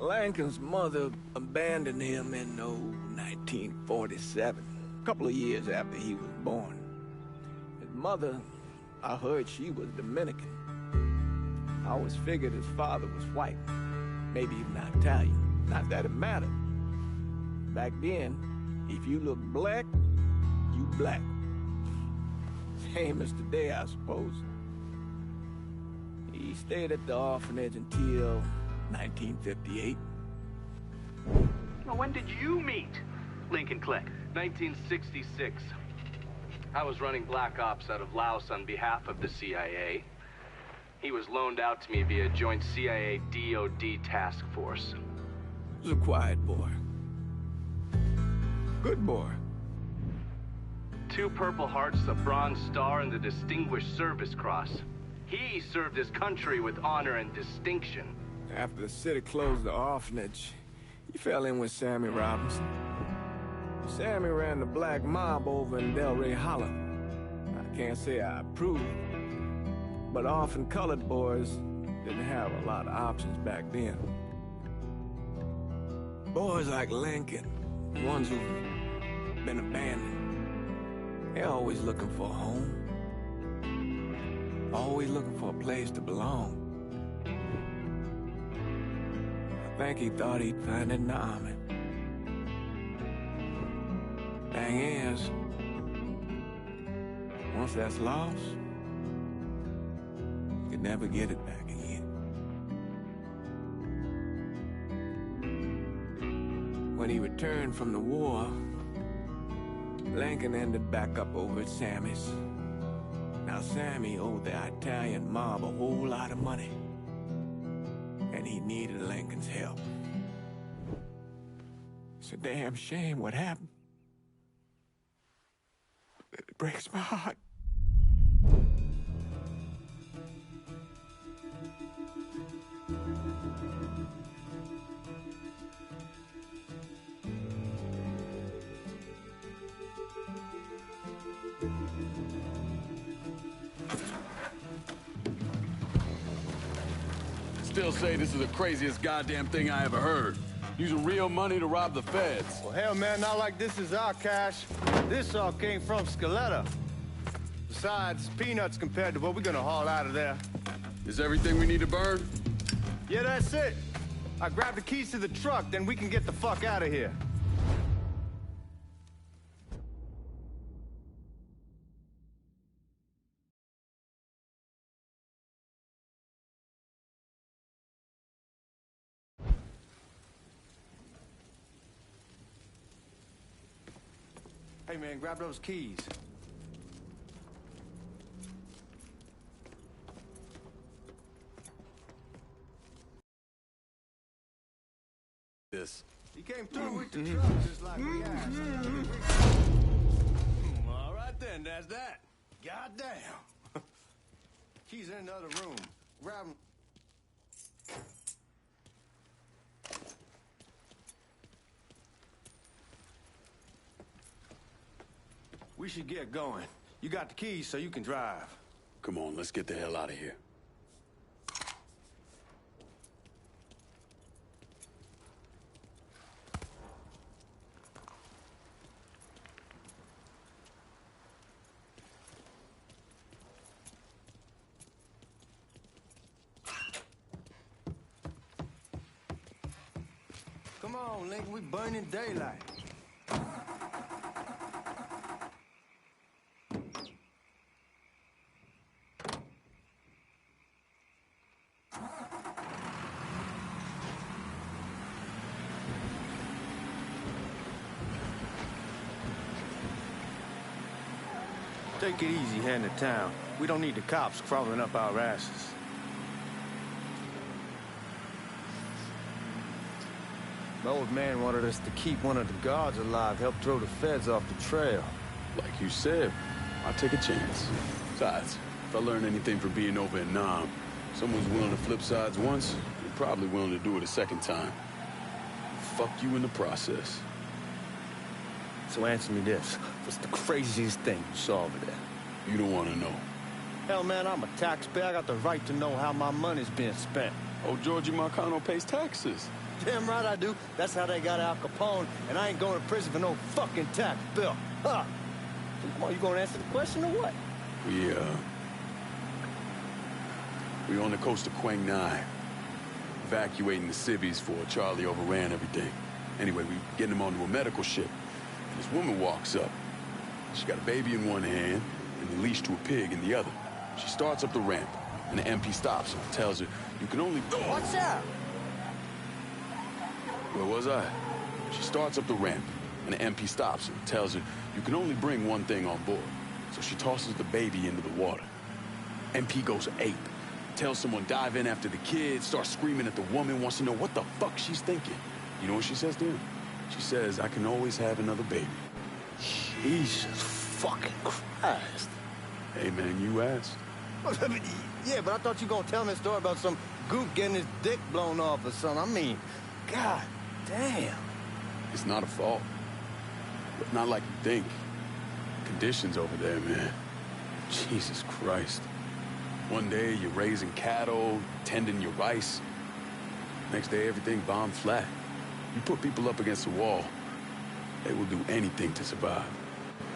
Lincoln's mother abandoned him in 1947, a couple of years after he was born. His mother, I heard she was Dominican. I always figured his father was white, maybe even Italian. Not that it mattered. Back then, if you look black, you black. Same as today, I suppose. He stayed at the orphanage until 1958. Well, when did you meet Lincoln Click? 1966. I was running Black Ops out of Laos on behalf of the CIA. He was loaned out to me via joint CIA-DOD task force. He was a quiet boy. Good boy. 2 Purple Hearts, a Bronze Star, and the Distinguished Service Cross. He served his country with honor and distinction. After the city closed the orphanage, he fell in with Sammy Robinson. Sammy ran the black mob over in Delray Hollow. I can't say I approved, but orphan colored boys didn't have a lot of options back then. Boys like Lincoln, ones who've been abandoned, they're always looking for a home. Always looking for a place to belong. I think he thought he'd find it in the army. Thing is, once that's lost, you can never get it back again. When he returned from the war, Lincoln ended back up over at Sammy's. Now, Sammy owed the Italian mob a whole lot of money, and he needed Lincoln's help. It's a damn shame what happened. It breaks my heart. Still say this is the craziest goddamn thing I ever heard. Using real money to rob the feds. Well, hell, man, not like this is our cash. This all came from Scaletta. Besides, peanuts compared to what we're gonna haul out of there. Is everything we need to burn? Yeah, that's it. I grabbed the keys to the truck, then we can get the fuck out of here. Hey, man, grab those keys. This. He came through with the truck just like we asked. All right then, that's that. Goddamn. Keys in another room. Grab them. We should get going. You got the keys, so you can drive. Come on, let's get the hell out of here. Come on, Lincoln, we burning daylight. Take it easy heading to town. We don't need the cops crawling up our asses. The old man wanted us to keep one of the guards alive, help throw the feds off the trail. Like you said, I'll take a chance. Besides, if I learn anything from being over in Nam, someone's willing to flip sides once, they're probably willing to do it a second time. Fuck you in the process. So answer me this. What's the craziest thing you saw over there? You don't want to know. Hell, man, I'm a taxpayer. I got the right to know how my money's being spent. Oh, Georgie Marcano pays taxes. Damn right I do. That's how they got Al Capone, and I ain't going to prison for no fucking tax bill. Huh? So come on, you gonna answer the question or what? We on the coast of Quang Nai, evacuating the civvies for Charlie overran everything. Anyway, we getting him onto a medical ship, and this woman walks up. She got a baby in one hand and the leash to a pig in the other. She starts up the ramp, and the MP stops her, tells her, you can only... Watch out! Where was I? She starts up the ramp, and the MP stops her, tells her, you can only bring one thing on board. So she tosses the baby into the water. MP goes ape. Tells someone dive in after the kid, starts screaming at the woman, wants to know what the fuck she's thinking. You know what she says to him? She says, I can always have another baby. Jesus fucking Christ. Hey, man, you asked. Yeah, but I thought you gonna tell me a story about some gook getting his dick blown off or something. I mean, god damn. It's not a fault. But not like you think. Conditions over there, man. Jesus Christ. One day, you're raising cattle, tending your rice. Next day, everything bombed flat. You put people up against the wall, they will do anything to survive.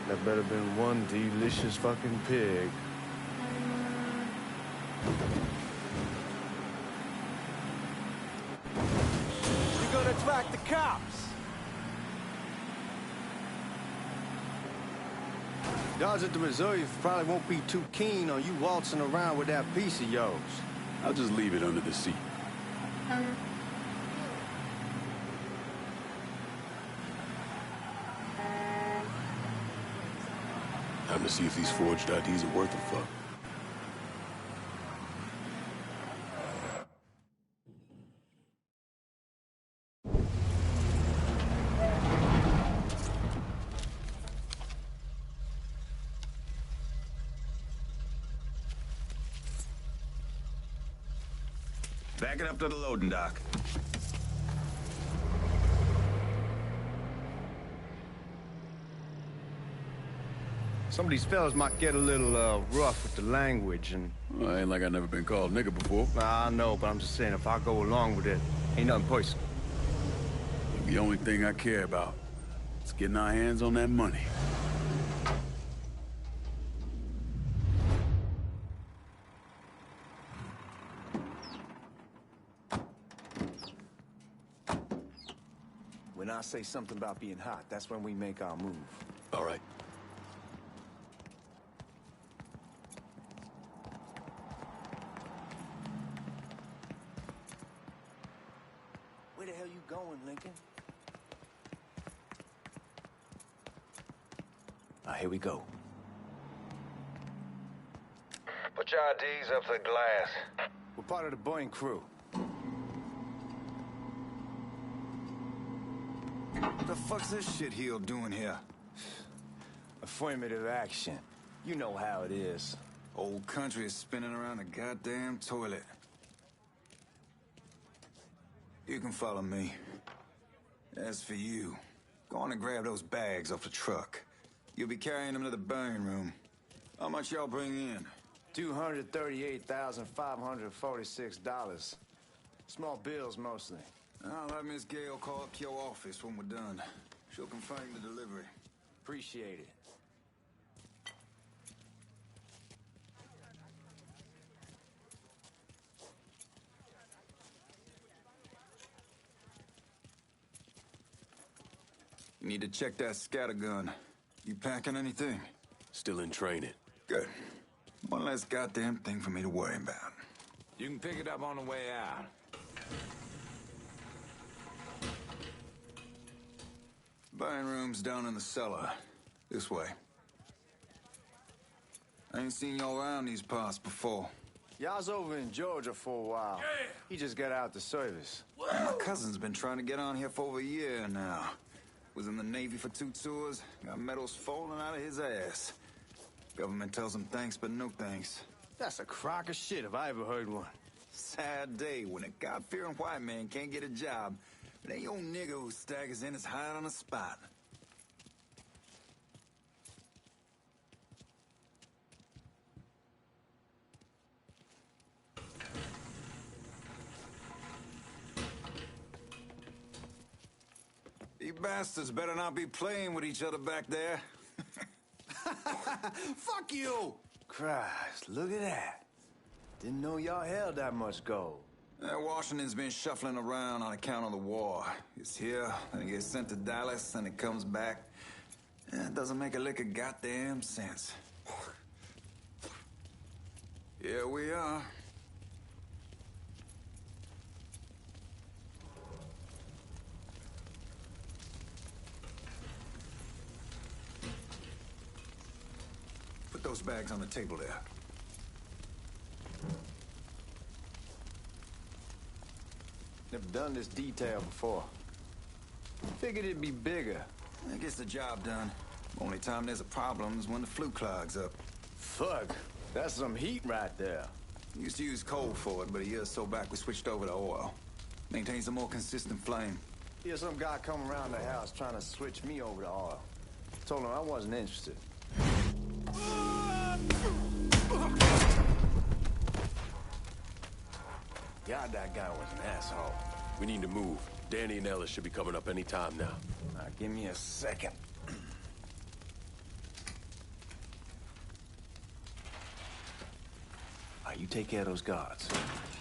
That better been one delicious fucking pig. You're gonna attract the cops. Guards at the reserve probably won't be too keen on you waltzing around with that piece of yours. I'll just leave it under the seat. Time to see if these forged IDs are worth a fuck. Back it up to the loading dock. Some of these fellas might get a little rough with the language and... Well, ain't like I never been called nigga before. I know, but I'm just saying, if I go along with it, ain't nothing personal. The only thing I care about is getting our hands on that money. When I say something about being hot, that's when we make our move. All right. Where the hell you going, Lincoln? Here we go. Put your IDs up to the glass. We're part of the Boeing crew. What the fuck's this shitheel doing here? Affirmative action. You know how it is. Old country is spinning around a goddamn toilet. You can follow me. As for you, go on and grab those bags off the truck. You'll be carrying them to the burning room. How much y'all bring in? $238,546. Small bills, mostly. I'll have Miss Gale call up your office when we're done. She'll confirm the delivery. Appreciate it. You need to check that scattergun. You packing anything? Still in training. Good. One less goddamn thing for me to worry about. You can pick it up on the way out. Buying room's down in the cellar. This way. I ain't seen y'all around these parts before. Y'all's over in Georgia for a while. Yeah. He just got out the service. My cousin's been trying to get on here for over a year now. Was in the Navy for 2 tours, got medals falling out of his ass. Government tells him thanks, but no thanks. That's a crock of shit if I ever heard one. Sad day when a God-fearing white man can't get a job, but ain't old nigga who staggers in is hired on the spot. bastards better not be playing with each other back there. Fuck you! Christ, look at that. Didn't know y'all held that much gold. Washington's been shuffling around on account of the war. It's here, then it gets sent to Dallas, then it comes back. It doesn't make a lick of goddamn sense. Here we are. Put those bags on the table there. Never done this detail before. Figured it'd be bigger. It gets the job done. Only time there's a problem is when the flue clogs up. Fuck, that's some heat right there. Used to use coal for it, but a year or so back we switched over to oil. Maintains a more consistent flame. Here's some guy come around the house trying to switch me over to oil. Told him I wasn't interested. God, that guy was an asshole. We need to move. Danny and Ellis should be coming up any time now. Give me a second. You take care of those guards.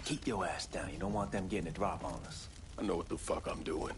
Keep your ass down. You don't want them getting a drop on us. I know what the fuck I'm doing.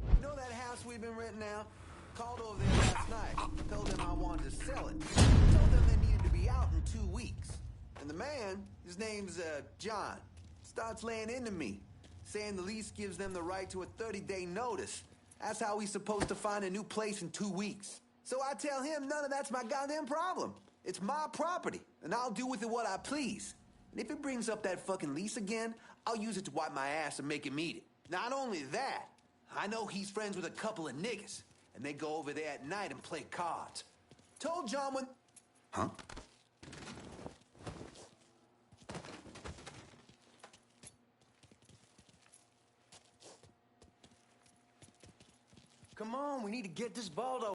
You know that house we've been renting out? Called over there last night. Told them I wanted to sell it. Told them they needed to be out in 2 weeks. And the man, his name's John, starts laying into me, saying the lease gives them the right to a 30-day notice. That's how he's supposed to find a new place in 2 weeks. So I tell him none of that's my goddamn problem. It's my property, and I'll do with it what I please. And if it brings up that fucking lease again, I'll use it to wipe my ass and make him eat it. Not only that, I know he's friends with a couple of niggas, and they go over there at night and play cards. Told John when... Huh? Come on, we need to get this ball over.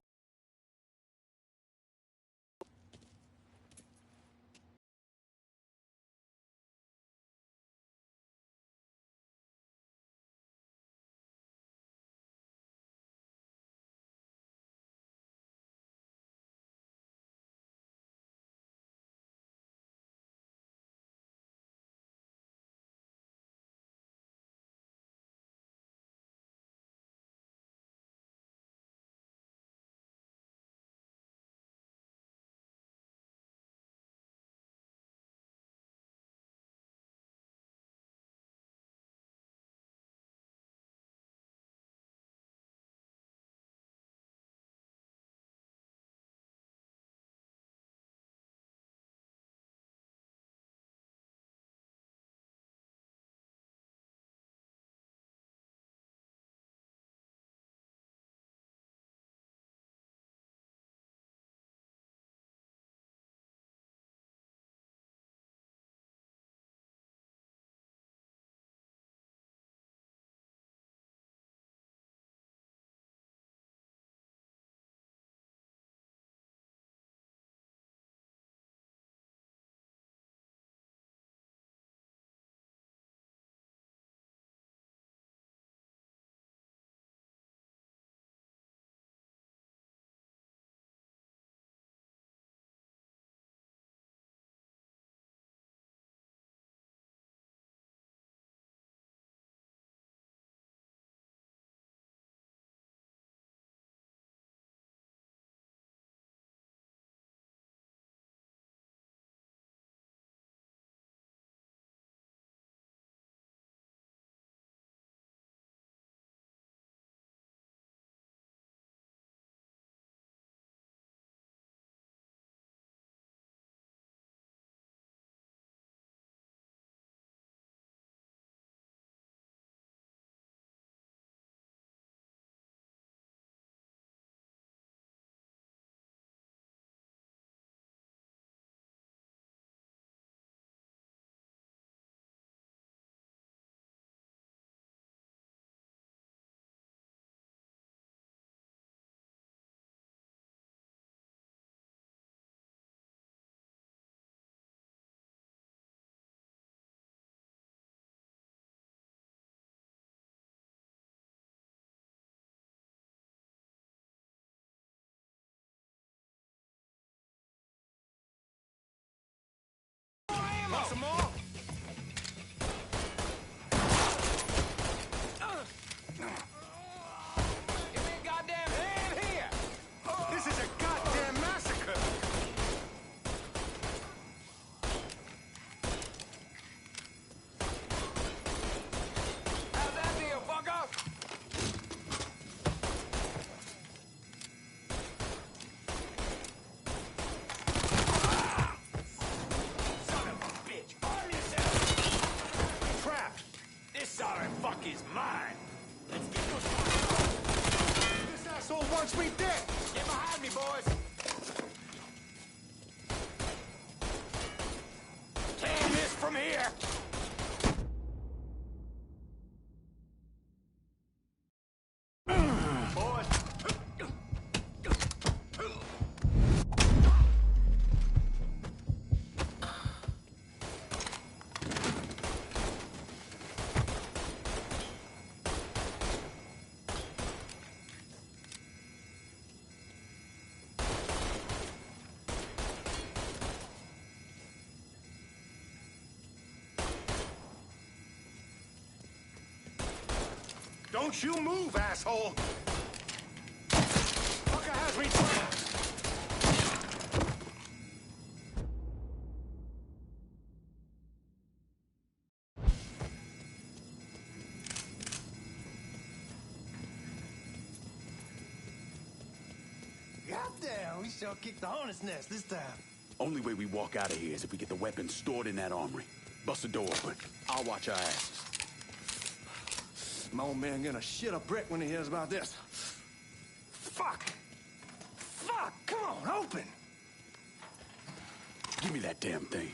Want some more? Give me a goddamn hand here! This is a goddamn massacre! How's that deal, fucker? Son of a bitch! Arm yourself! Trapped! This sorry fuck is mine! Let's get those... This asshole wants me dead! Get behind me, boys! Can this from here! Boys! Don't you move, asshole! Fucker has me trapped! Goddamn, we sure kicked the hornet's nest this time. Only way we walk out of here is if we get the weapons stored in that armory. Bust the door open. I'll watch our asses. My old man gonna shit a brick when he hears about this. Fuck! Fuck! Come on, open! Give me that damn thing.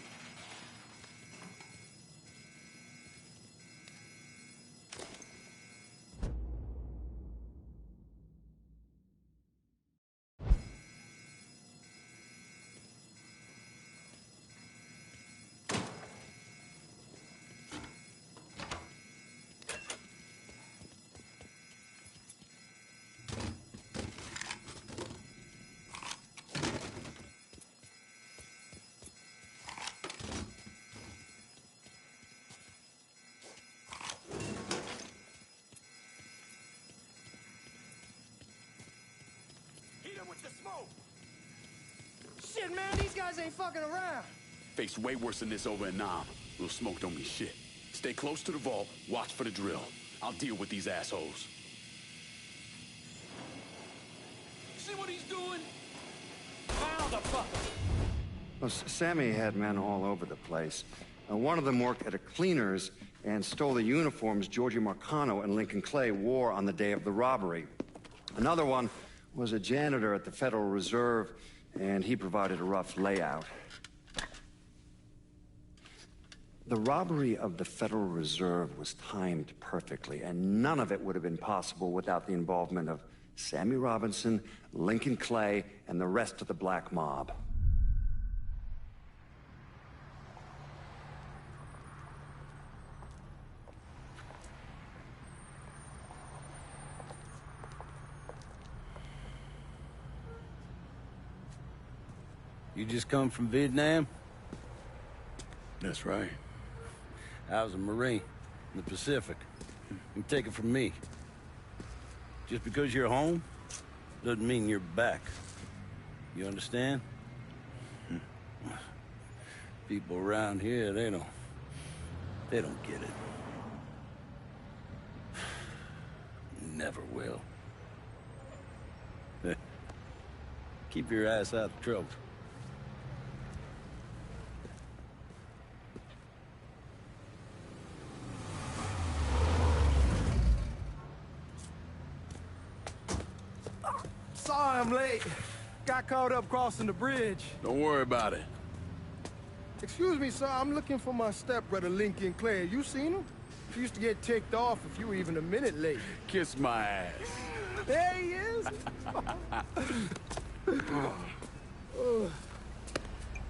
With the smoke! Shit, man, these guys ain't fucking around. Faced way worse than this over in Nam. Little smoke don't mean shit. Stay close to the vault, watch for the drill. I'll deal with these assholes. See what he's doing? How the fuck? Well, Sammy had men all over the place. One of them worked at a cleaner's and stole the uniforms Georgie Marcano and Lincoln Clay wore on the day of the robbery. Another one was a janitor at the Federal Reserve, and he provided a rough layout. The robbery of the Federal Reserve was timed perfectly, and none of it would have been possible without the involvement of Sammy Robinson, Lincoln Clay, and the rest of the black mob. You just come from Vietnam? That's right. I was a Marine in the Pacific. You take it from me. Just because you're home doesn't mean you're back. You understand? People around here, they don't get it. Never will. Keep your ass out of trouble. Sorry I'm late. Got caught up crossing the bridge. Don't worry about it. Excuse me, sir. I'm looking for my stepbrother, Lincoln Clay. You seen him? He used to get ticked off if you were even a minute late. Kiss my ass. There he is.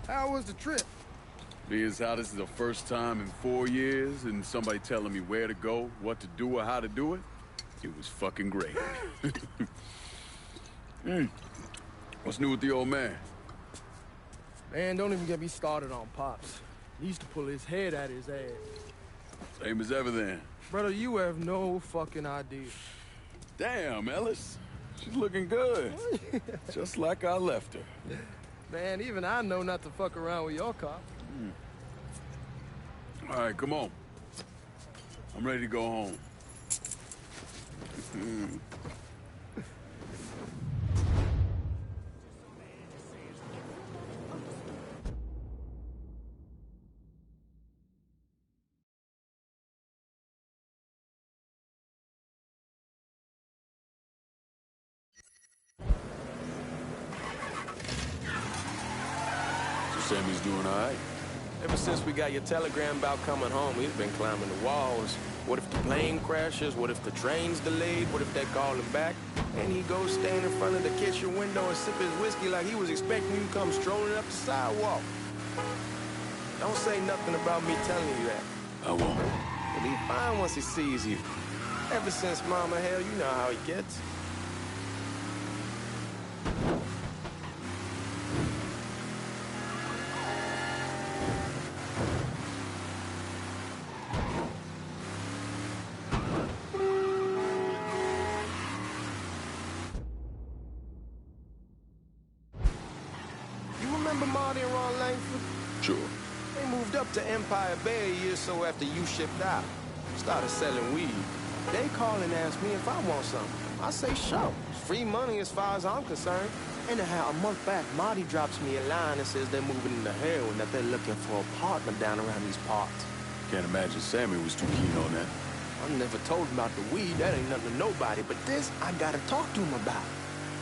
How was the trip? Being as how this is the first time in 4 years and somebody telling me where to go, what to do, or how to do it, it was fucking great. What's new with the old man? Man, don't even get me started on Pops. He used to pull his head out of his ass. Same as ever then. Brother, you have no fucking idea. Damn, Ellis. She's looking good. Just like I left her. Man, even I know not to fuck around with your cop. All right, come on. I'm ready to go home. So Sammy's doing all right? Ever since we got your telegram about coming home, he's been climbing the walls. What if the plane crashes? What if the train's delayed? What if they call him back? And he goes stand in front of the kitchen window and sip his whiskey like he was expecting you to come strolling up the sidewalk. Don't say nothing about me telling you that. I won't. He'll be fine once he sees you. Ever since Mama, hell, you know how he gets. Sure. They moved up to Empire Bay a year or so after you shipped out. Started selling weed. They call and ask me if I want something. I say sure. It's free money as far as I'm concerned. Anyhow, a month back, Marty drops me a line and says they're moving into heroin, that they're looking for a partner down around these parts. Can't imagine Sammy was too keen on that. I never told him about the weed. That ain't nothing to nobody. But this, I gotta talk to him about.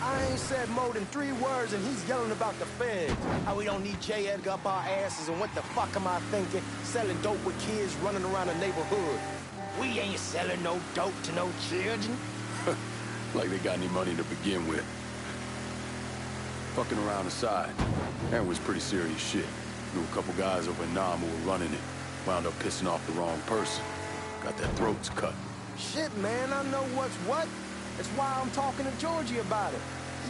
I ain't said more than 3 words, and he's yelling about the feds. How we don't need J. Edgar up our asses, and what the fuck am I thinking? Selling dope with kids running around the neighborhood. We ain't selling no dope to no children. Like they got any money to begin with. Fucking around aside, that was pretty serious shit. Knew a couple guys over in Nam who were running it. Wound up pissing off the wrong person. Got their throats cut. Shit, man, I know what's what. That's why I'm talking to Georgie about it.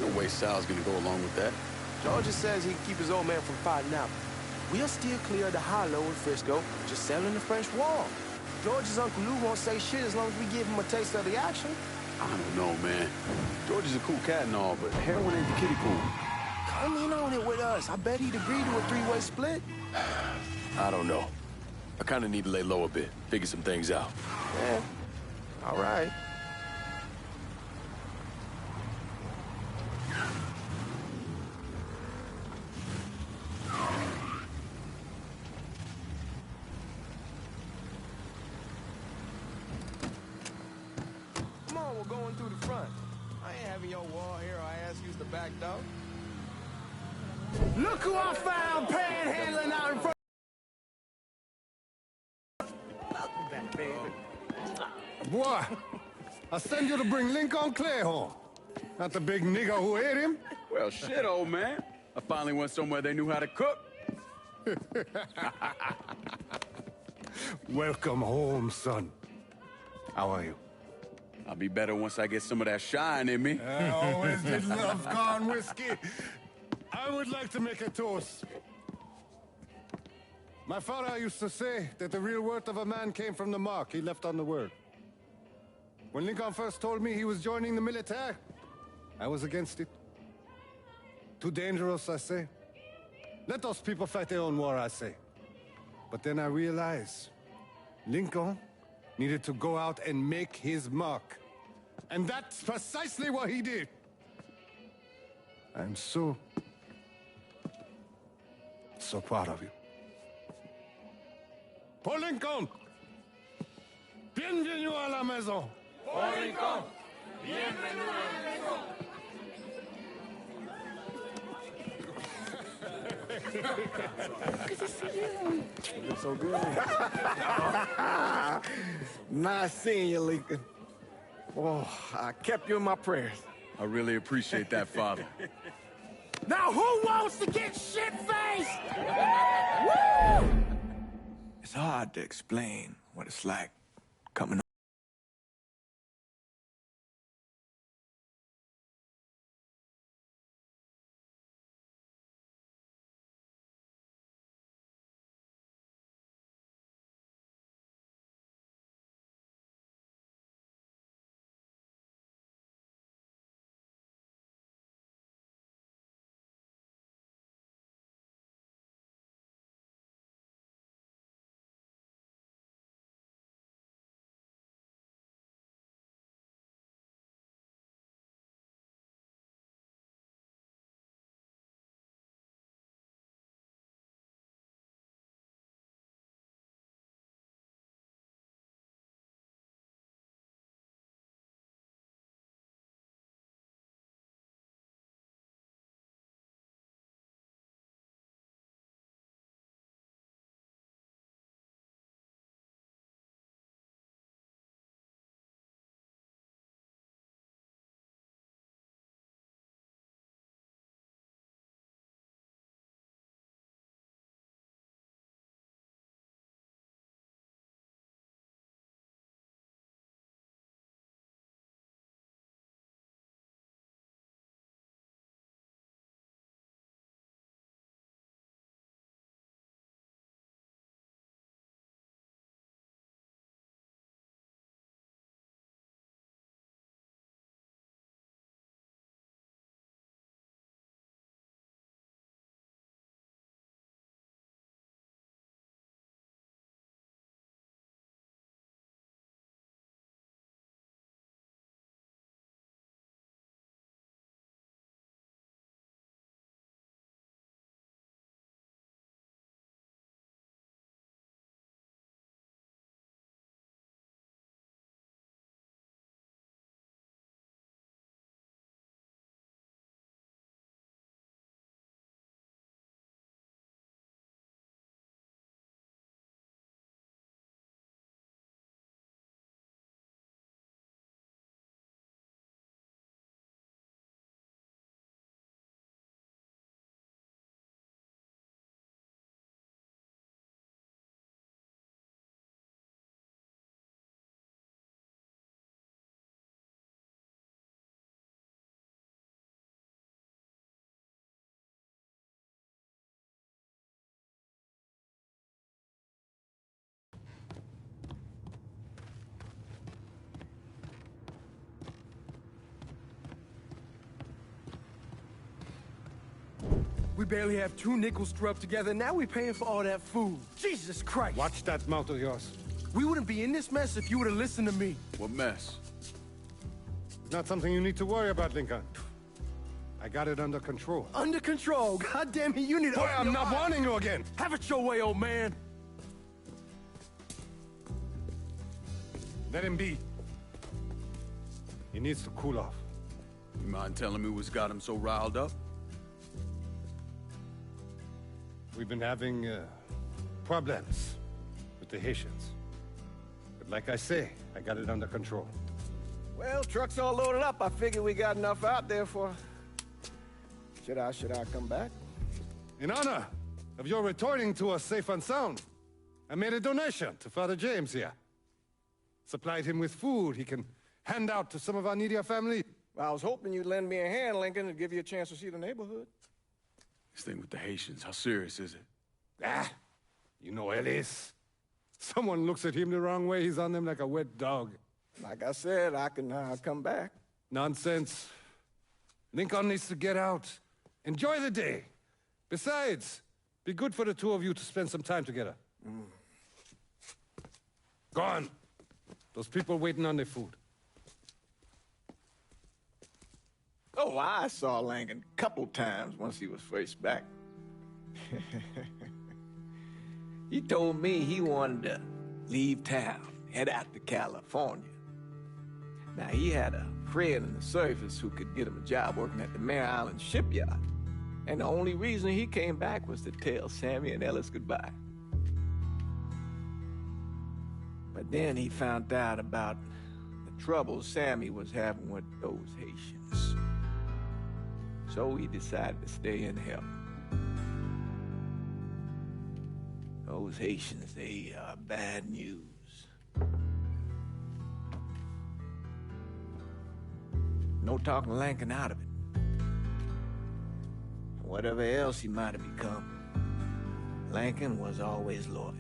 No way Sal's gonna go along with that. Georgie says he can keep his old man from fighting out. We'll steer clear of the hollow in Frisco, just selling the French wall. George's Uncle Lou won't say shit as long as we give him a taste of the action. I don't know, man. George is a cool cat and all, but heroin ain't the kiddie pool. Come in on it with us. I bet he'd agree to a 3-way split. I don't know. I kind of need to lay low a bit, figure some things out. Yeah, all right. Come on, we're going through the front. I ain't having your wall here. I ask you's the back door. Look who I found panhandling out in front. Boy, I send you to bring Lincoln Clay home. Not the big nigger who ate him. Well, shit, old man. I finally went somewhere they knew how to cook. Welcome home, son. How are you? I'll be better once I get some of that shine in me. I always did love corn whiskey. I would like to make a toast. My father used to say that the real worth of a man came from the mark he left on the world. When Lincoln first told me he was joining the military, I was against it. Too dangerous, I say. Let those people fight their own war, I say. But then I realized Lincoln needed to go out and make his mark. And that's precisely what he did. I'm so proud of you. Paul Lincoln! Bienvenue à la maison! Paul Lincoln! Bienvenue à la maison! Good to see you. You look so good. Nice seeing you, Lincoln. Oh, I kept you in my prayers. I really appreciate that, Father. Now who wants to get shit-faced? Woo! It's hard to explain what it's like coming We barely have 2 nickels to rub together, now we're paying for all that food. Jesus Christ! Watch that mouth of yours. We wouldn't be in this mess if you would have listened to me. What mess? It's not something you need to worry about, Lincoln. I got it under control. Under control? God damn it, you need to... Boy, I'm not warning you again! Have it your way, old man! Let him be. He needs to cool off. You mind telling me what's got him so riled up? We've been having problems with the Haitians. But like I say, I got it under control. Well, truck's all loaded up. I figure we got enough out there for... Should I come back? In honor of your returning to us safe and sound, I made a donation to Father James here. Supplied him with food he can hand out to some of our needier family. Well, I was hoping you'd lend me a hand, Lincoln, and give you a chance to see the neighborhood. This thing with the Haitians, how serious is it? Ah, you know Ellis. Someone looks at him the wrong way, he's on them like a wet dog. Like I said, I can come back. Nonsense. Lincoln needs to get out. Enjoy the day. Besides, be good for the two of you to spend some time together. Go on. Those people waiting on their food. Oh, I saw Lincoln a couple times once he was first back. He told me he wanted to leave town, head out to California. Now, he had a friend in the service who could get him a job working at the Mare Island shipyard. And the only reason he came back was to tell Sammy and Ellis goodbye. But then he found out about the trouble Sammy was having with those Haitians. So he decided to stay and help. Those Haitians, they are bad news. No talking Lincoln out of it. Whatever else he might have become, Lincoln was always loyal.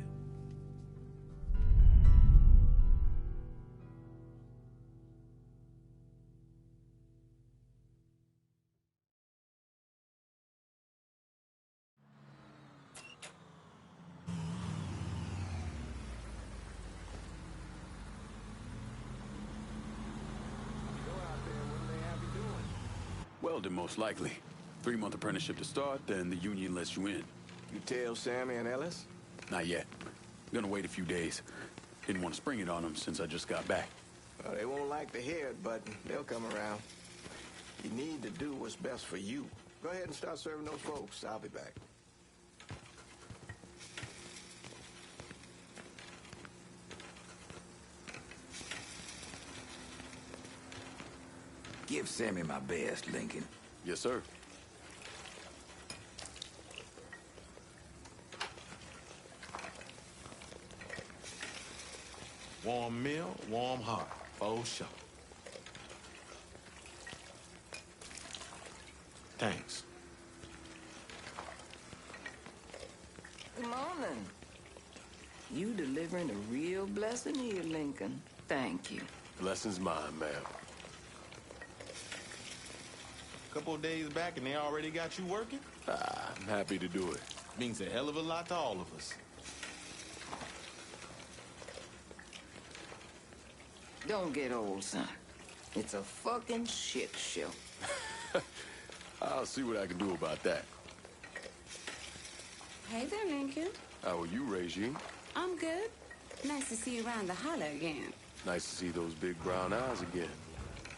Welding, most likely. 3-month apprenticeship to start, then the union lets you in. You tell Sammy and Ellis? Not yet. I'm gonna wait a few days. Didn't want to spring it on them since I just got back. Well, they won't like to hear it, but they'll come around. You need to do what's best for you. Go ahead and start serving those folks. I'll be back. Give Sammy my best, Lincoln. Yes, sir. Warm meal, warm heart, for sure. Thanks. Good morning. You delivering a real blessing here, Lincoln. Thank you. Blessing's mine, ma'am. Couple of days back and they already got you working? I'm happy to do it. Means a hell of a lot to all of us. Don't get old, son. It's a fucking shit show. I'll see what I can do about that. Hey there, Lincoln. How are you, Regine? I'm good. Nice to see you around the holler again. Nice to see those big brown eyes again.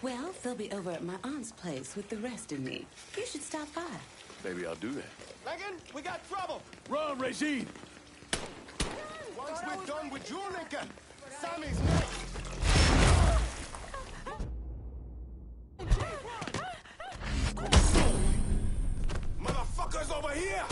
Well, they'll be over at my aunt's place with the rest of me. You should stop by. Maybe I'll do that. Lincoln, we got trouble! Run, Regine! Once we're done with you, Lincoln, Sammy's next! Motherfuckers over here!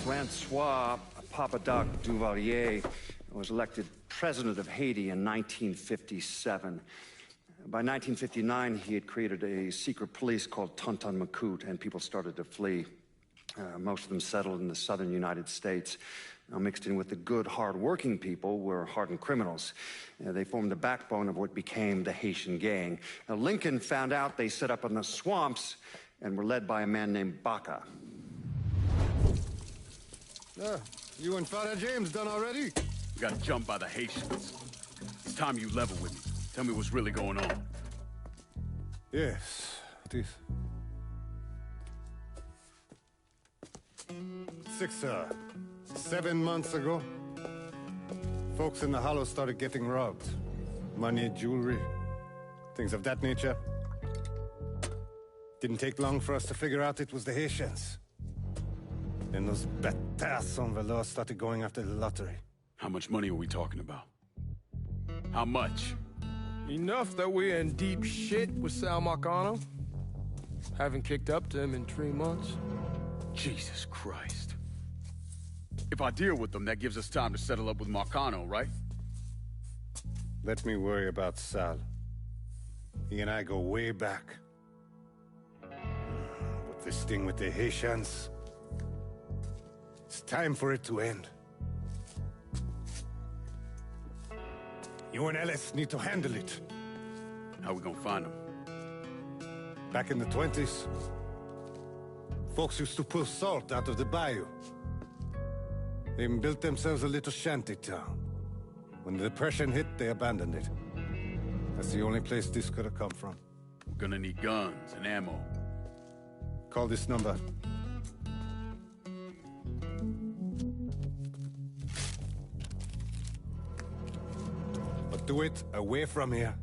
Francois BORDEAUX Duvalier was elected president of Haiti in 1957. By 1959, he had created a secret police called Tonton Macoute, and people started to flee. Most of them settled in the southern United States. Now, mixed in with the good, hard-working people were hardened criminals. They formed the backbone of what became the Haitian Gang. Now, Lincoln found out they set up in the swamps and were led by a man named Baca. You and Father James done already? We got jumped by the Haitians. It's time you level with me. Tell me what's really going on. Yes, it is. 7 months ago, folks in the Hollow started getting robbed. Money, jewelry, things of that nature. Didn't take long for us to figure out it was the Haitians. Then those bâtards en velours started going after the lottery. How much money are we talking about? How much? Enough that we're in deep shit with Sal Marcano. Haven't kicked up to him in 3 months. Jesus Christ. If I deal with them, that gives us time to settle up with Marcano, right? Let me worry about Sal. He and I go way back. But this thing with the Haitians, it's time for it to end. You and Ellis need to handle it. How we gonna find them? Back in the 20s, folks used to pull salt out of the bayou. They even built themselves a little shanty town. When the Depression hit, they abandoned it. That's the only place this could have come from. We're gonna need guns and ammo. Call this number. But do it away from here.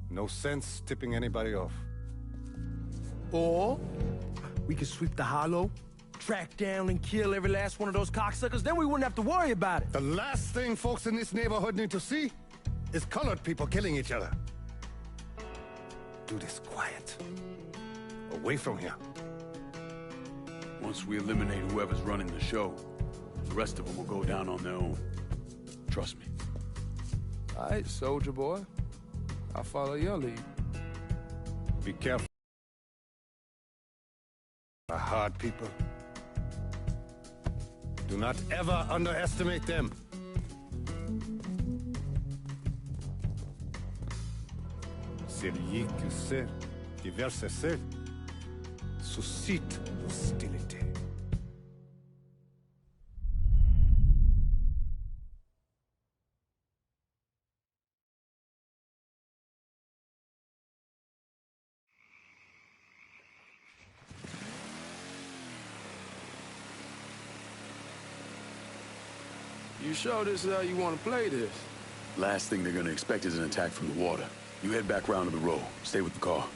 No sense tipping anybody off. Or we could sweep the Hollow, track down and kill every last one of those cocksuckers, then we wouldn't have to worry about it. The last thing folks in this neighborhood need to see is colored people killing each other. Do this quiet. Away from here. Once we eliminate whoever's running the show, the rest of them will go down on their own. Trust me. All right, soldier boy. I'll follow your lead. Be careful. Are hard people. Do not ever underestimate them. Celui qui sait, qui verse sel, suscite l'hostilité. You sure this is how you want to play this? Last thing they're gonna expect is an attack from the water. You head back round to the row. Stay with the car.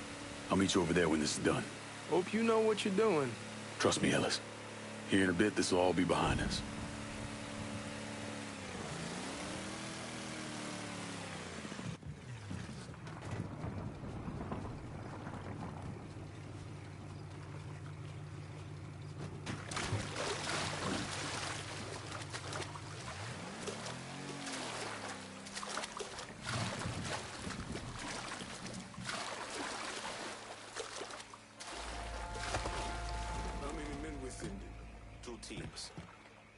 I'll meet you over there when this is done. Hope you know what you're doing. Trust me, Ellis. Here in a bit, this will all be behind us.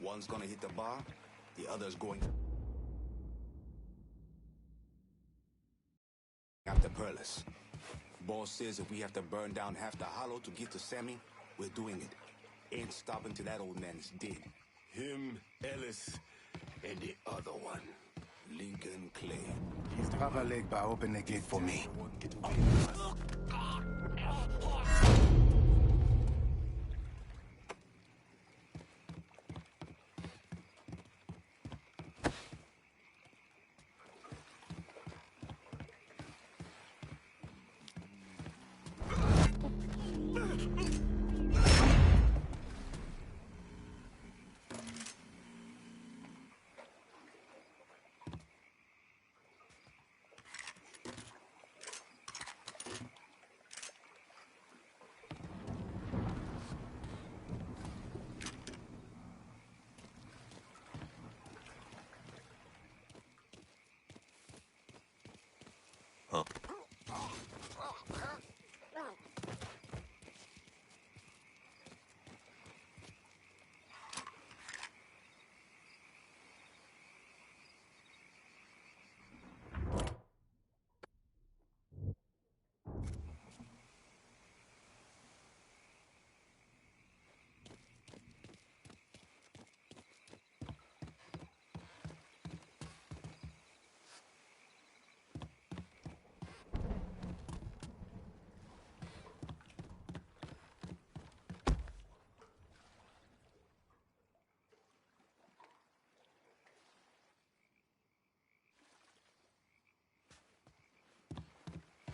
One's gonna hit the bar, the other's going after Perlis. Boss says if we have to burn down half the Hollow to get to Sammy, we're doing it. Ain't stopping till that old man is dead. Him, Ellis, and the other one. Lincoln Clay. Papa Legba, open the gate for me.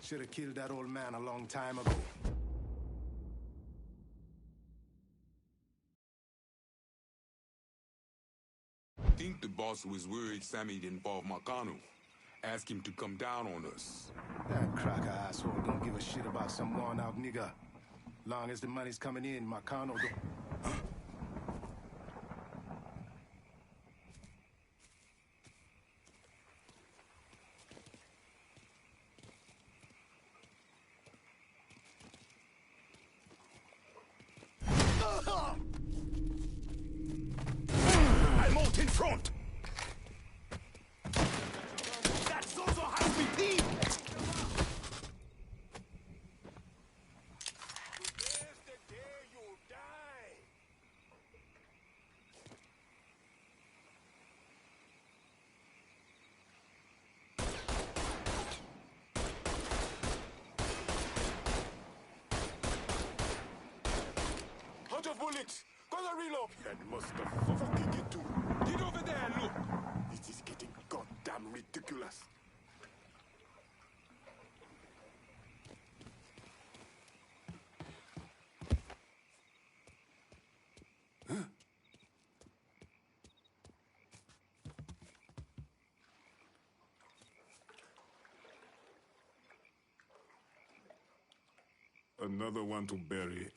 Should have killed that old man a long time ago. I think the boss was worried Sammy'd involve Marcano. Ask him to come down on us. That cracker asshole don't give a shit about some worn-out nigga. Long as the money's coming in, Marcano don't... I'm out in front! That Zozo has me beat! Today's the day you die! Out of bullets! Gonna reload! That must have fucking get to. Get over there and look! This is getting goddamn ridiculous. Huh? Another one to bury.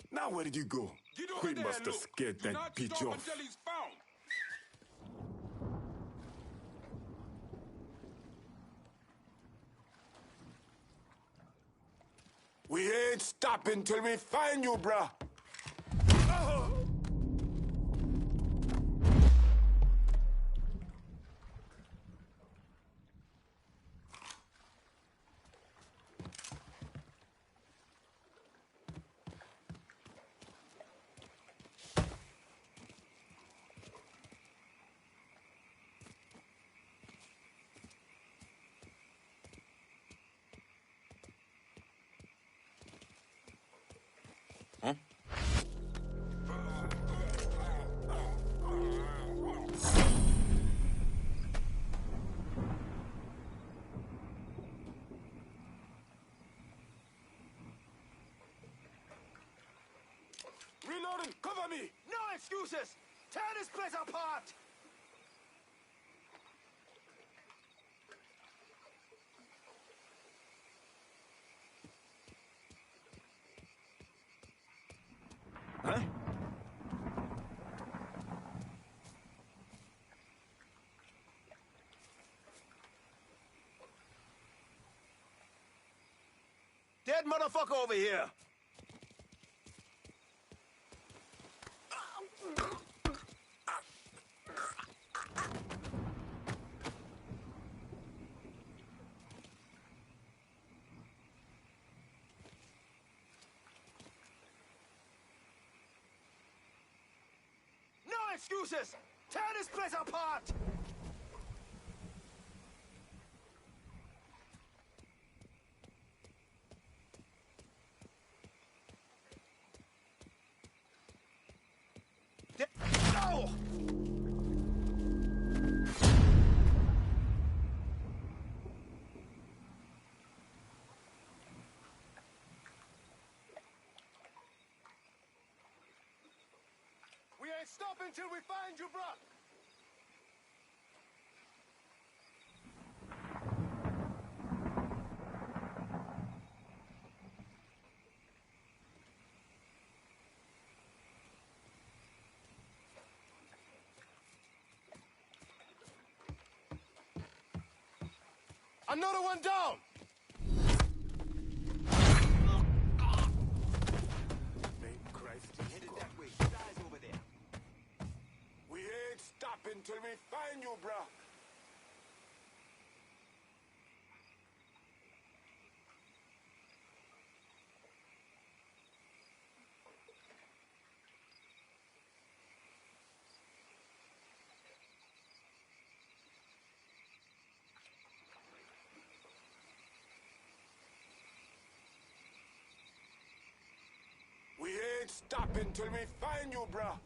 Now where did you go? Get over We there must and have look. scared Do that not bitch stop off. until he's found. We ain't stopping till we find you, bruh. Huh? Reloading! Cover me! No excuses! Tear this place apart! Huh? Dead motherfucker over here! No excuses! Tear this place apart! No! We ain't stopping till we find you, bruh! Another one down! Name Christ. Headed that way. Guys over there. We ain't stopping till we find you, bruh. We ain't stopping till we find you, bruh.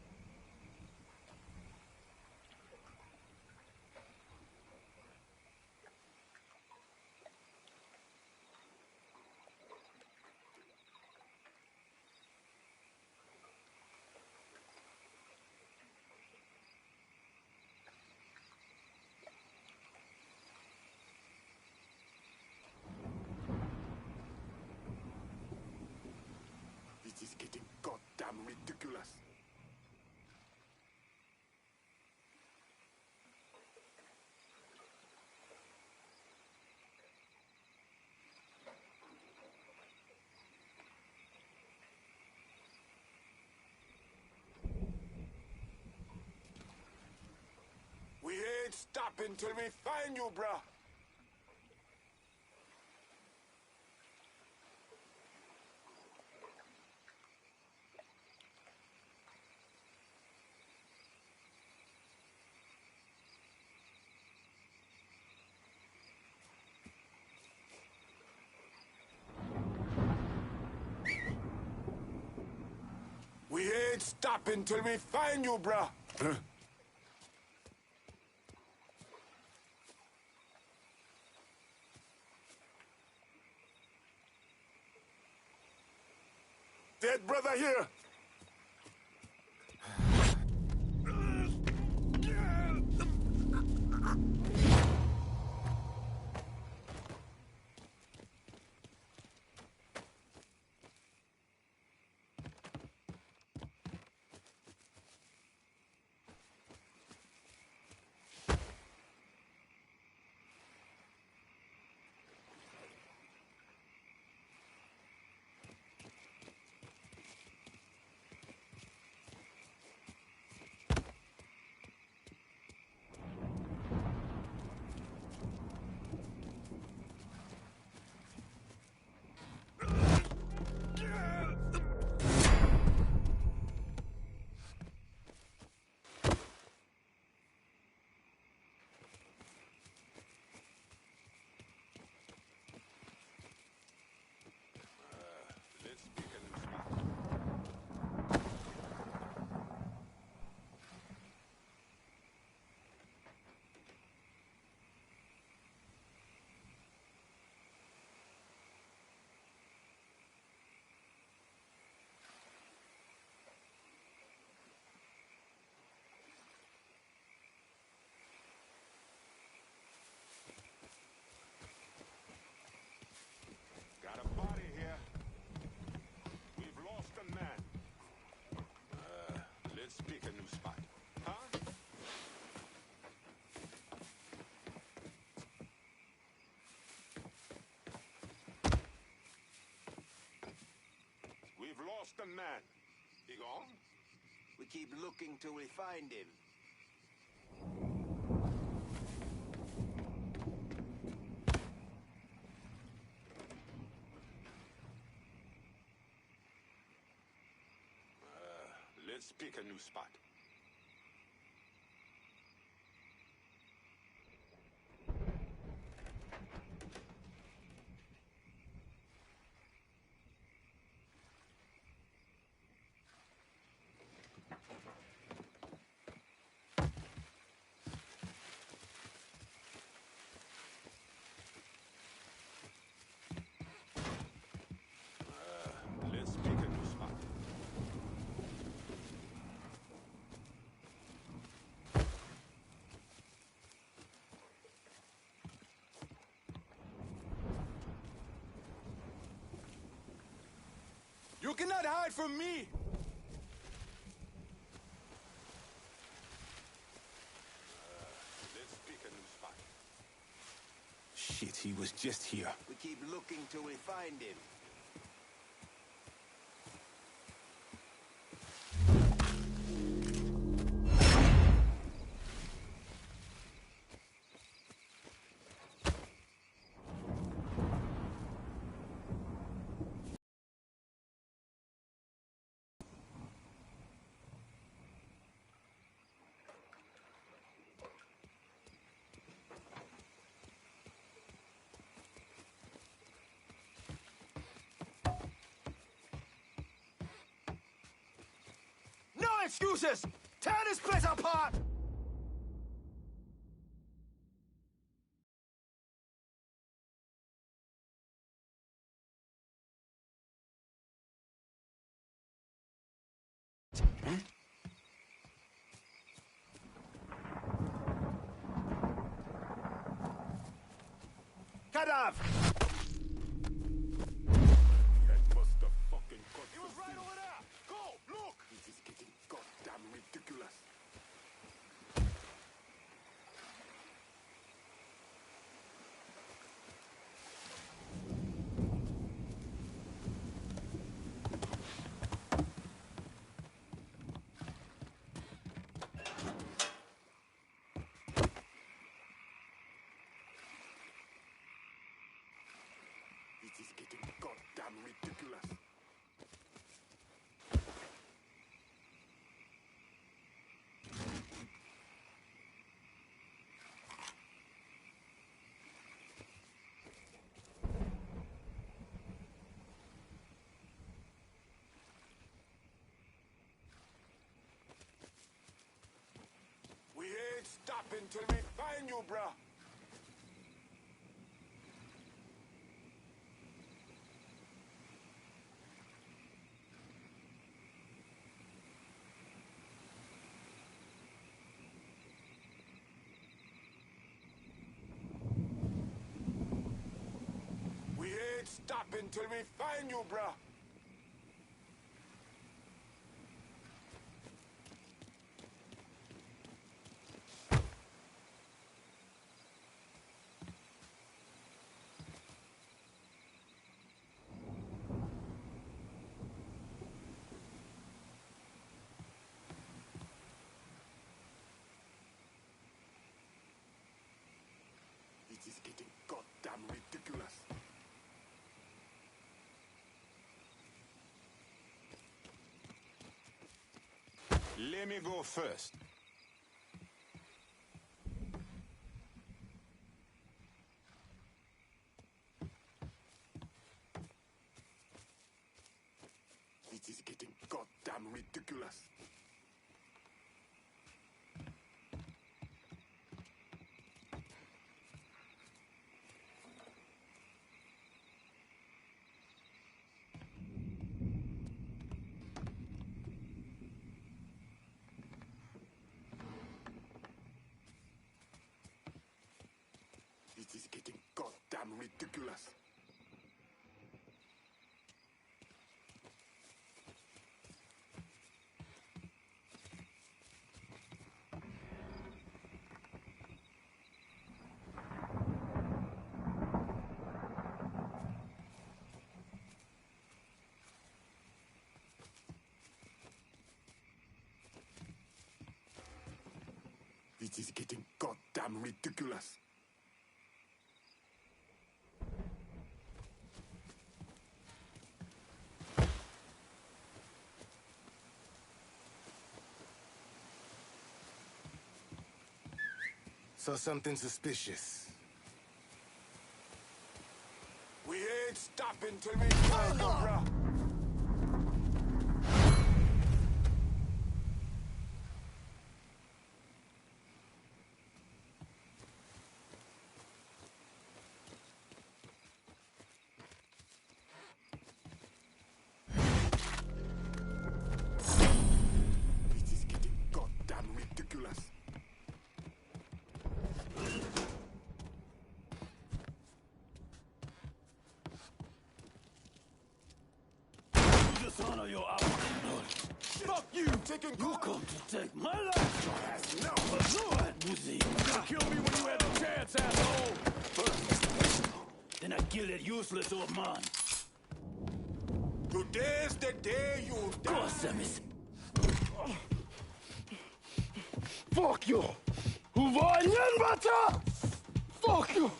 stopping till we find you, bruh. We ain't stopping till we find you, bruh. Huh? Dead brother here. Got a body here. We've lost a man. Let's pick a new spot. Huh? We've lost a man. He gone? We keep looking till we find him. Let's pick a new spot. Let's pick a new spot. You cannot hide from me! Let's pick a new spot. Shit, he was just here. We keep looking till we find him. No excuses! Tear this place apart! Kadav! That must have fucking cut. He was right over there! Go! Look! This is getting goddamn ridiculous. until we find you, bruh. We ain't stopping till we find you, bruh. It is getting goddamn ridiculous. Let me go first. It is getting goddamn ridiculous. It is getting goddamn ridiculous. It is getting goddamn ridiculous. Saw something suspicious. We ain't stopping till we find you, bruh. It is getting goddamn ridiculous. Dishonor your blood. Fuck you! You come to take my life. No, no, Muzi. You killed me when you had the chance, asshole. First, then I kill that useless old man. Today's the day you die. Go, Samis. Fuck you! Fuck you!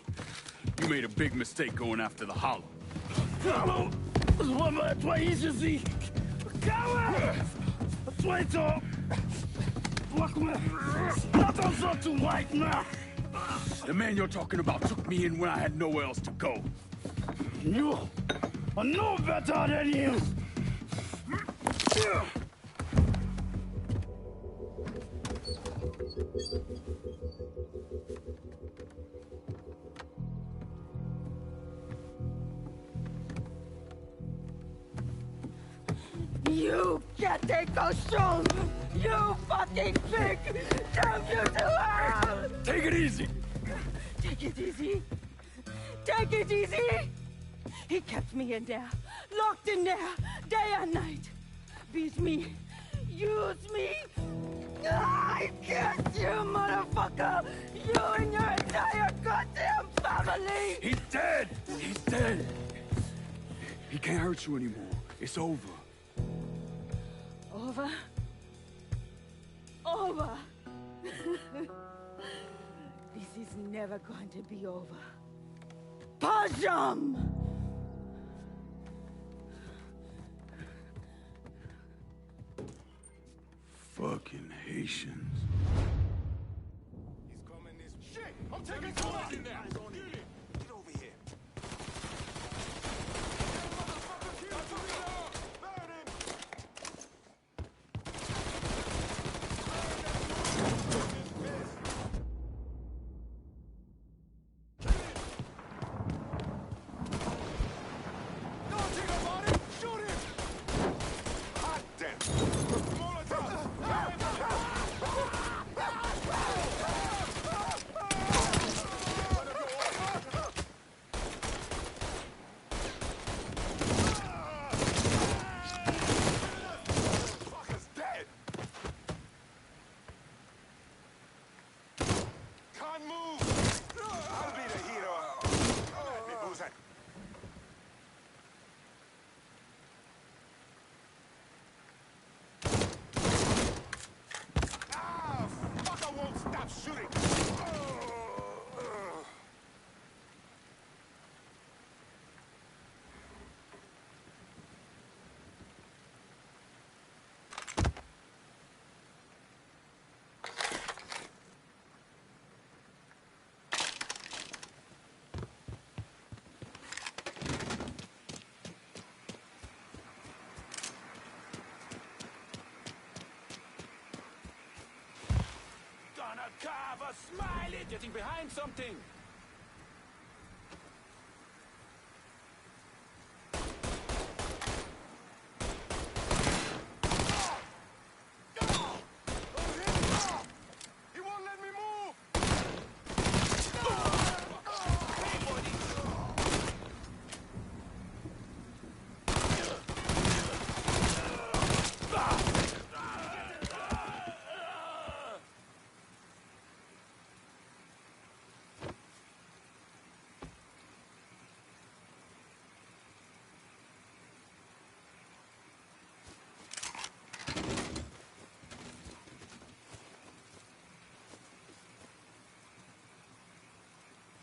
You made a big mistake going after the Hollow. The man you're talking about took me in when I had nowhere else to go. You are no better than him! You can't take those shoes! You fucking pig! Damn you to hell! Take it easy! Take it easy! Take it easy! He kept me in there, locked in there, day and night. Beat me, use me. I get you, motherfucker! You and your entire goddamn family! He's dead! He's dead! He can't hurt you anymore. It's over. Over? Over! This is never going to be over. Pajam! Fucking Haitians. He's coming this shit! I'm taking cover in there! Get over here. Ah, fucker won't stop shooting. Gonna carve a smiley, getting behind something. He won't let me move.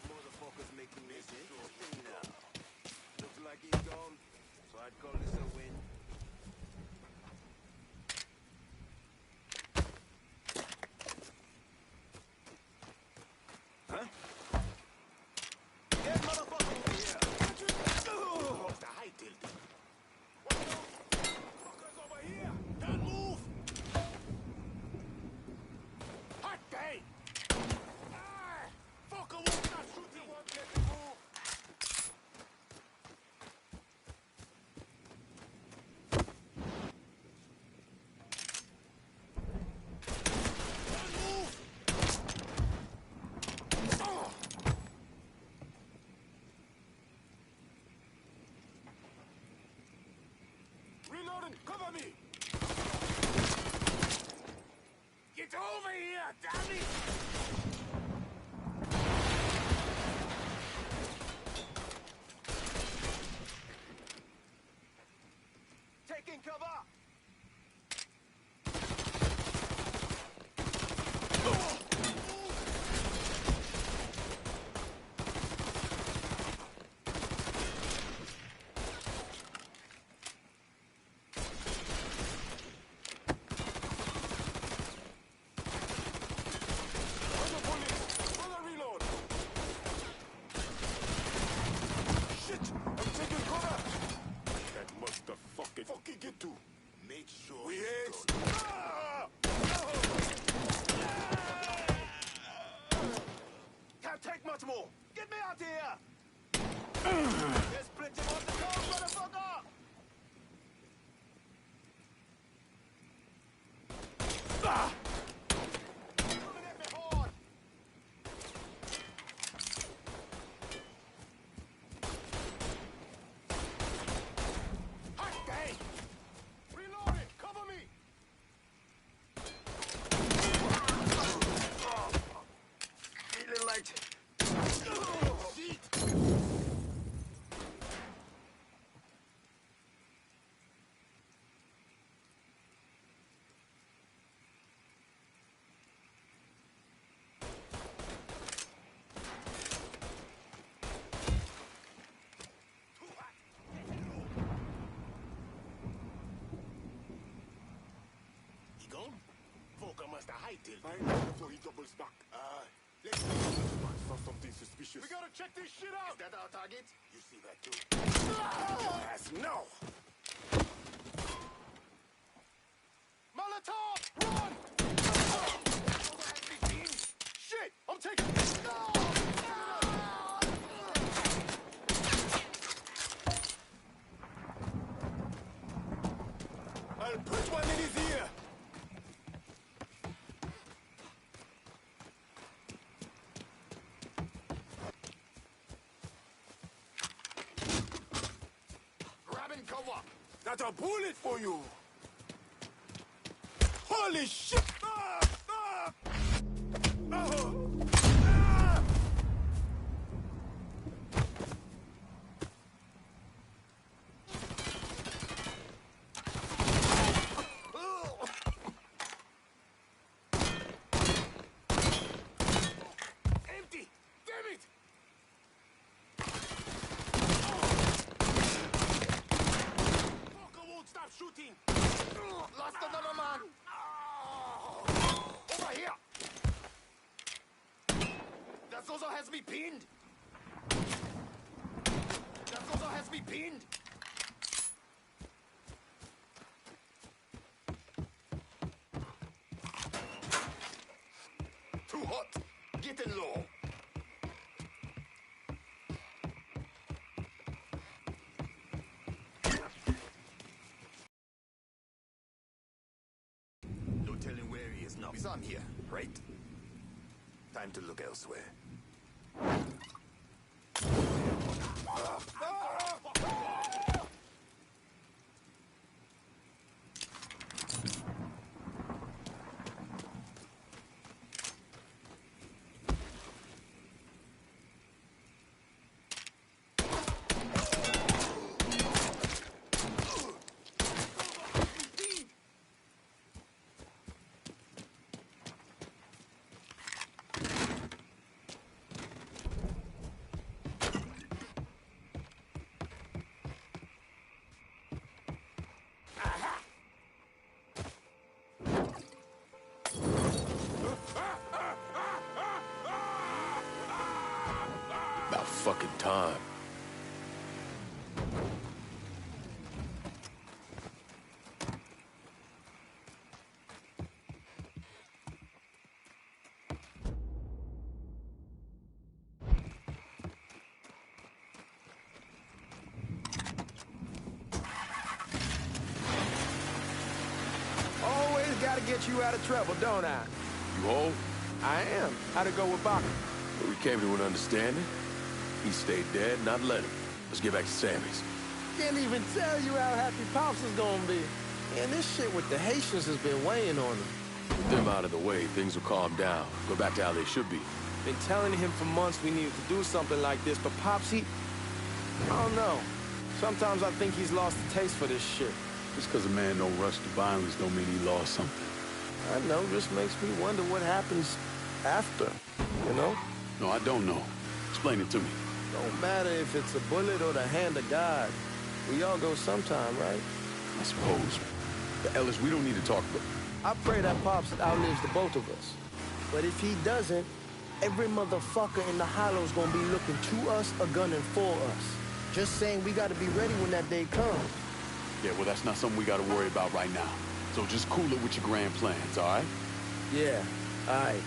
Motherfuckers making this thing now. Looks like he's gone, so I'd call this a win. Huh? Get motherfucker over here. What's the high tilt? Fuckers over here. Don't move. Hot day. Ah, fucker won't stop shooting. Won't let me move. Don't move. Oh. Reloading, cover me! Get over here, damn it! Taking cover! Fucking get to. Make sure we ain't. Can't take much more. Get me out of here. There's plenty more to go, motherfucker. Coming at me hard. Hot day. Reload it. Cover me. Feeling like shit. He gone? Volker must have hided. Find out before he doubles back. Let's go. Saw something suspicious. We gotta check this shit out. Is that our target? You see that too? Yes, no. Molotov! Run! Shit! I'm taking. I'll put one in his ear. Grabbing cover. That's a bullet for you. Holy shit! Ah! Ah! Oh! Ah! shooting! Lost another man! Over here! That Zozo has me pinned! That Zozo has me pinned! Too hot! Getting low! No telling where he is now. He's on here, right? Time to look elsewhere. About fucking time. Always gotta get you out of trouble, don't I? You hold? I am. How'd it go with Baca? We came to an understanding. He stayed dead, not let him. Let's get back to Sammy's. Can't even tell you how happy Pops is gonna be. And this shit with the Haitians has been weighing on him. With them out of the way, things will calm down. Go back to how they should be. Been telling him for months we needed to do something like this, but Pops, I don't know. Sometimes I think he's lost the taste for this shit. Just because a man don't rush to violence don't mean he lost something. I know, just makes me wonder what happens after, you know? No, I don't know. Explain it to me. Don't matter if it's a bullet or the hand of God. We all go sometime, right? I suppose. But Ellis, we don't need to talk about... I pray that Pops outlives the both of us. But if he doesn't, every motherfucker in the hollow's gonna be looking to us or gunning for us. Just saying we gotta be ready when that day comes. Yeah, well, that's not something we gotta worry about right now. So just cool it with your grand plans, all right? Yeah, all right.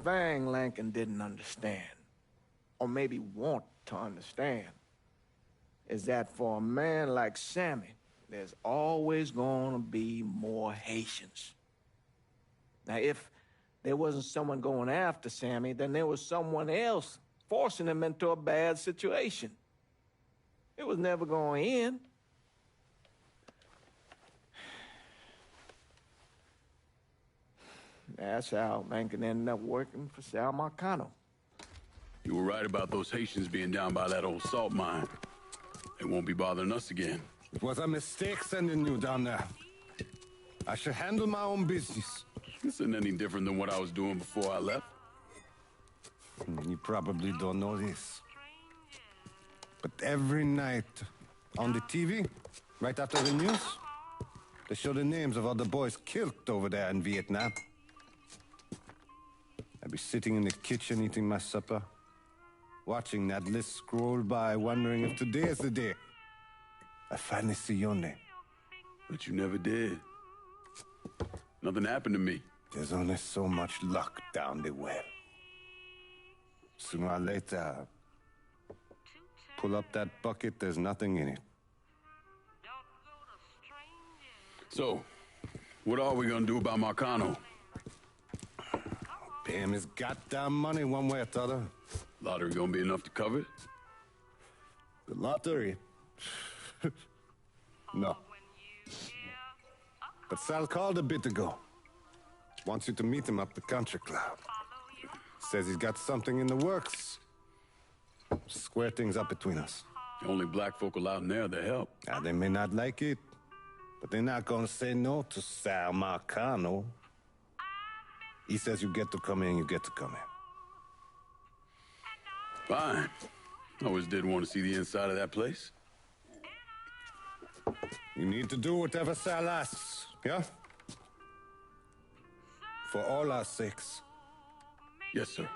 Thing Lincoln didn't understand, or maybe want to understand, is that for a man like Sammy, there's always gonna be more Haitians. Now, if there wasn't someone going after Sammy, then there was someone else forcing him into a bad situation. It was never gonna end. That's how Lincoln ended up working for Sal Marcano. You were right about those Haitians being down by that old salt mine. They won't be bothering us again. It was a mistake sending you down there. I should handle my own business. This isn't any different than what I was doing before I left. You probably don't know this. But every night on the TV, right after the news, they show the names of all the boys killed over there in Vietnam. I'd be sitting in the kitchen eating my supper, watching that list scroll by, wondering if today is the day I finally see your name. But you never did. Nothing happened to me. There's only so much luck down the well. Sooner or later, pull up that bucket, there's nothing in it. So, what are we gonna do about Marcano? Pay him his goddamn money one way or the other. Lottery gonna be enough to cover it? The lottery? No. But Sal called a bit ago. Wants you to meet him up the country club. Says he's got something in the works. Square things up between us. The only black folk allowed in there to help. Now, they may not like it, but they're not gonna say no to Sal Marcano. He says you get to come in, you get to come in. Fine. I always did want to see the inside of that place. You need to do whatever Sal asks, yeah? For all our sakes. Yes, sir.